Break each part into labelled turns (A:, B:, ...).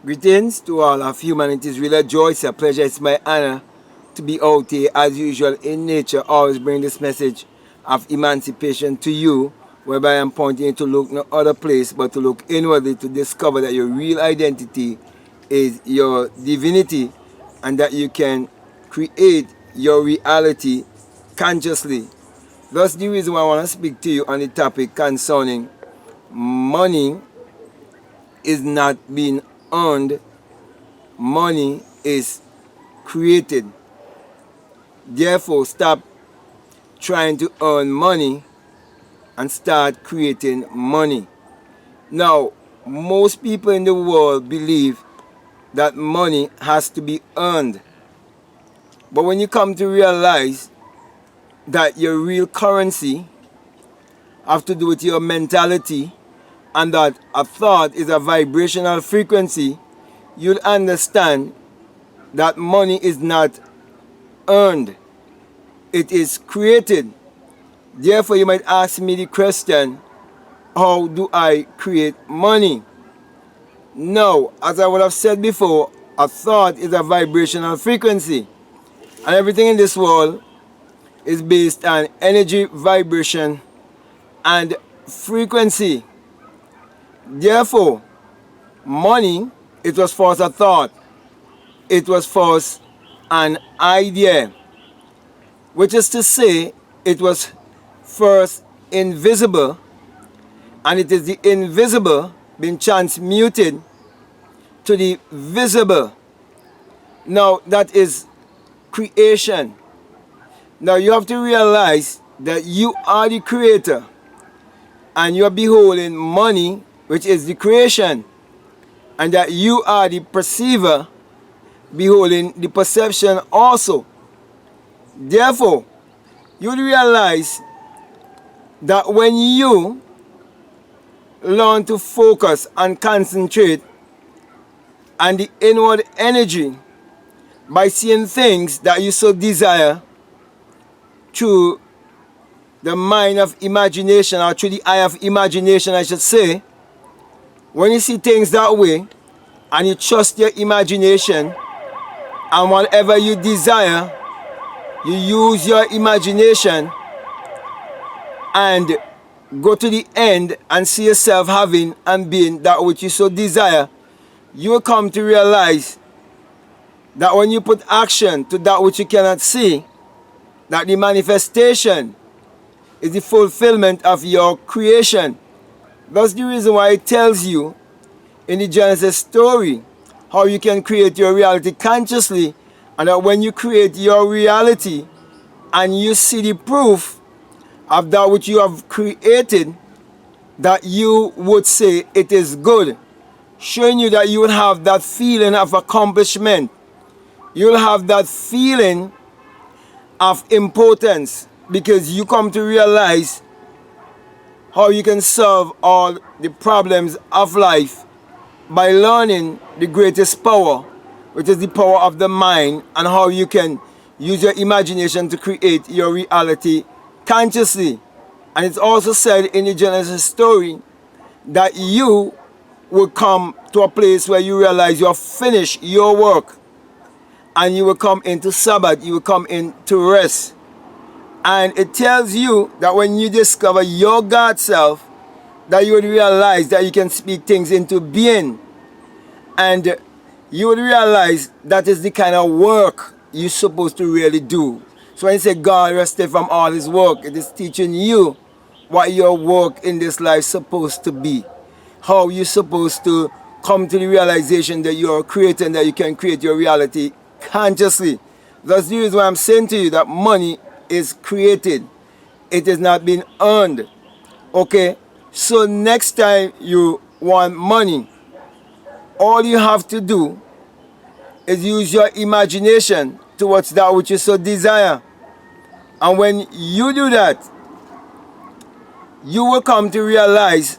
A: Greetings to all of humanity. It's really a joy, it's a pleasure, it's my honor to be out here as usual in nature, always bring this message of emancipation to you, whereby I'm pointing you to look no other place but to look inwardly to discover that your real identity is your divinity and that you can create your reality consciously. That's the reason why I want to speak to you on the topic concerning money is not being earned, money is created. Therefore, stop trying to earn money and start creating money. Now, most people in the world believe that money has to be earned. But when you come to realize that your real currency have to do with your mentality, and that a thought is a vibrational frequency, you'll understand that money is not earned. It is created. Therefore, you might ask me the question, how do I create money? Now, as I would have said before, a thought is a vibrational frequency. And everything in this world is based on energy, vibration, and frequency. Therefore, money, it was first a thought. It was first an idea. Which is to say, it was first invisible, and it is the invisible being transmuted to the visible. Now, that is creation. Now, you have to realize that you are the creator, and you are beholding money, which is the creation, and that you are the perceiver, beholding the perception also. Therefore, you will realize that when you learn to focus and concentrate on the inward energy by seeing things that you so desire through the mind of imagination, or through the eye of imagination, I should say, when you see things that way and you trust your imagination, and whatever you desire, you use your imagination and go to the end and see yourself having and being that which you so desire, you will come to realize that when you put action to that which you cannot see, that the manifestation is the fulfillment of your creation. That's the reason why it tells you in the Genesis story how you can create your reality consciously, and that when you create your reality and you see the proof of that which you have created, that you would say it is good, showing you that you will have that feeling of accomplishment. You'll have that feeling of importance, because you come to realize how you can solve all the problems of life by learning the greatest power, which is the power of the mind, and how you can use your imagination to create your reality consciously. And it's also said in the Genesis story that you will come to a place where you realize you have finished your work, and you will come into Sabbath, you will come into rest. And it tells you that when you discover your God self, that you would realize that you can speak things into being. And you would realize that is the kind of work you're supposed to really do. So when you say God rested from all his work, it is teaching you what your work in this life is supposed to be. How you're supposed to come to the realization that you're a creator and that you can create your reality consciously. That's the reason why I'm saying to you that money is created. It is not being earned. Okay? So next time you want money, all you have to do is use your imagination towards that which you so desire. And when you do that, you will come to realize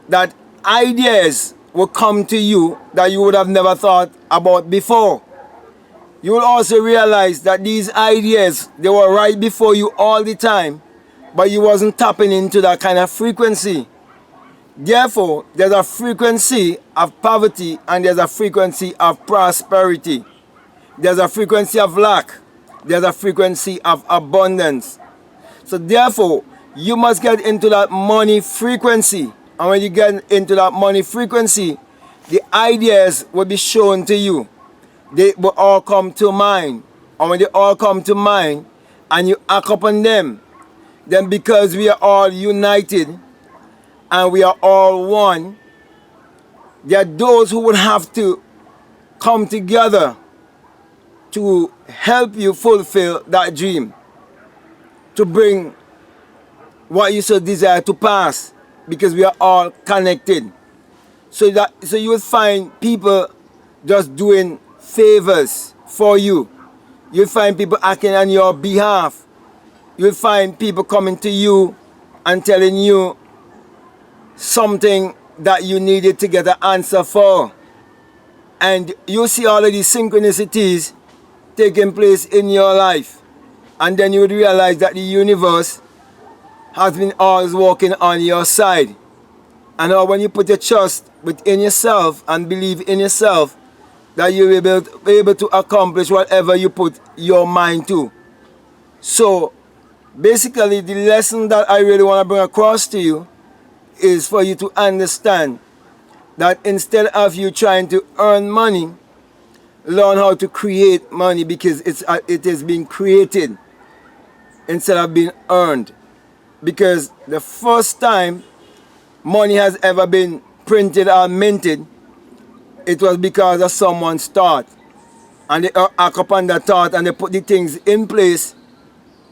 A: that ideas will come to you that you would have never thought about before. You will also realize that these ideas, they were right before you all the time, but you wasn't tapping into that kind of frequency. Therefore, there's a frequency of poverty and there's a frequency of prosperity. There's a frequency of lack. There's a frequency of abundance. So therefore, you must get into that money frequency. And when you get into that money frequency, the ideas will be shown to you. They will all come to mind. And when they all come to mind and you act upon them, then because we are all united and we are all one, there are those who would have to come together to help you fulfill that dream, to bring what you so desire to pass, because we are all connected. So you will find people just doing favors for you. You'll find people acting on your behalf. You'll find people coming to you and telling you something that you needed to get an answer for. And you see all of these synchronicities taking place in your life. And then you would realize that the universe has been always working on your side. And now when you put your trust within yourself and believe in yourself, that you will be able to accomplish whatever you put your mind to. So basically, the lesson that I really want to bring across to you is for you to understand that instead of you trying to earn money, learn how to create money, because it is being created instead of being earned. Because the first time money has ever been printed or minted, it was because of someone's thought. And they act upon that thought and they put the things in place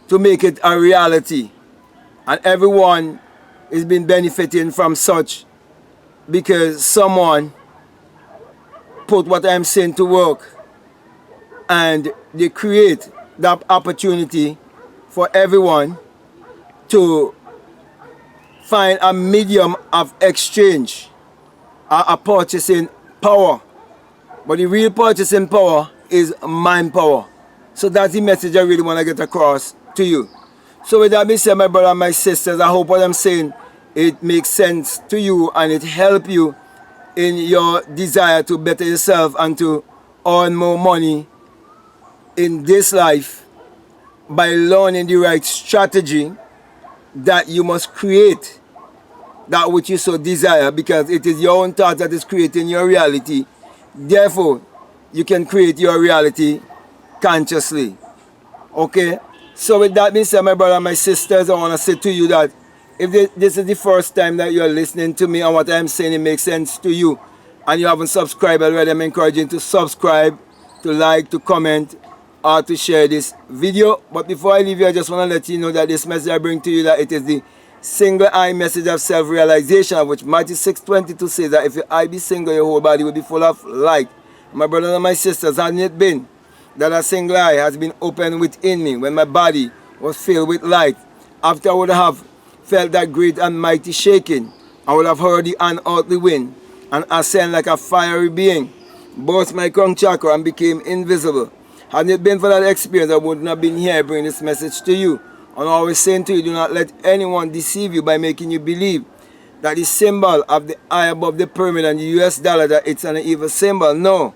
A: to make it a reality. And everyone is been benefiting from such, because someone put what I'm saying to work and they create that opportunity for everyone to find a medium of exchange, a purchasing power. But the real purchasing power is manpower. So that's the message I really want to get across to you. So with that being said, my brother and my sisters, I hope what I'm saying, it makes sense to you and it helps you in your desire to better yourself and to earn more money in this life by learning the right strategy that you must create that which you so desire, because it is your own thought that is creating your reality. Therefore, you can create your reality consciously. Okay? So with that being said, my brother and my sisters, I want to say to you that if this is the first time that you are listening to me and what I'm saying, it makes sense to you, and you haven't subscribed already, I'm encouraging you to subscribe, to like, to comment, or to share this video. But before I leave you, I just want to let you know that this message I bring to you, that it is the single eye message of self-realization, of which Matthew 6:22 says that if your eye be single, your whole body will be full of light. My brothers and my sisters, hasn't it been that a single eye has been opened within me when my body was filled with light? After I would have felt that great and mighty shaking, I would have heard the unearthly wind and ascend like a fiery being, burst my crown chakra and became invisible. Hadn't it been for that experience, I would not have been here bringing this message to you. And always saying to you, do not let anyone deceive you by making you believe that the symbol of the eye above the pyramid and the US dollar, that it's an evil symbol. No.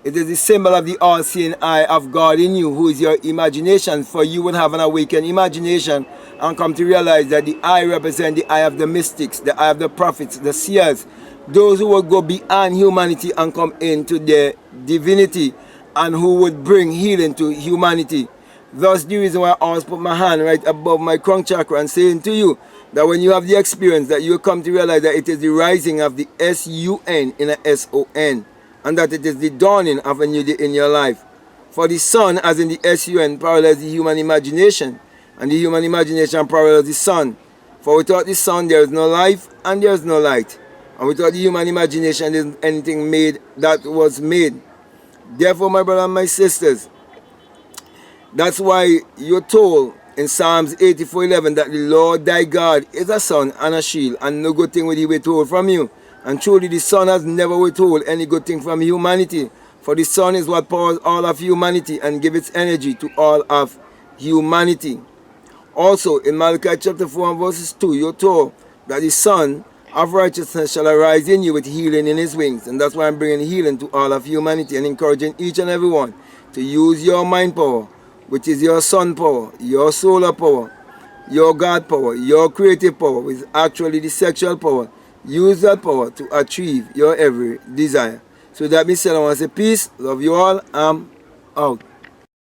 A: It is the symbol of the all-seeing eye of God in you, who is your imagination. For you would have an awakened imagination and come to realize that the eye represents the eye of the mystics, the eye of the prophets, the seers, those who will go beyond humanity and come into their divinity, and who would bring healing to humanity. Thus the reason why I always put my hand right above my crown chakra and saying to you that when you have the experience, that you will come to realize that it is the rising of the S-U-N in a S-O-N, and that it is the dawning of a new day in your life. For the sun, as in the S-U-N, parallels the human imagination, and the human imagination parallels the sun. For without the sun there is no life and there is no light, and without the human imagination there isn't anything made that was made. Therefore, my brothers and my sisters, that's why you're told in Psalms 84:11 that the Lord thy God is a sun and a shield, and no good thing will he withhold from you. And truly the sun has never withhold any good thing from humanity, for the sun is what powers all of humanity and gives its energy to all of humanity. Also in Malachi chapter 4 and verses 2, you're told that the sun of righteousness shall arise in you with healing in his wings. And that's why I'm bringing healing to all of humanity and encouraging each and every one to use your mind power, which is your sun power, your solar power, your God power, your creative power, which is actually the sexual power. Use that power to achieve your every desire. So that being said, I want to say peace, love you all, I'm out.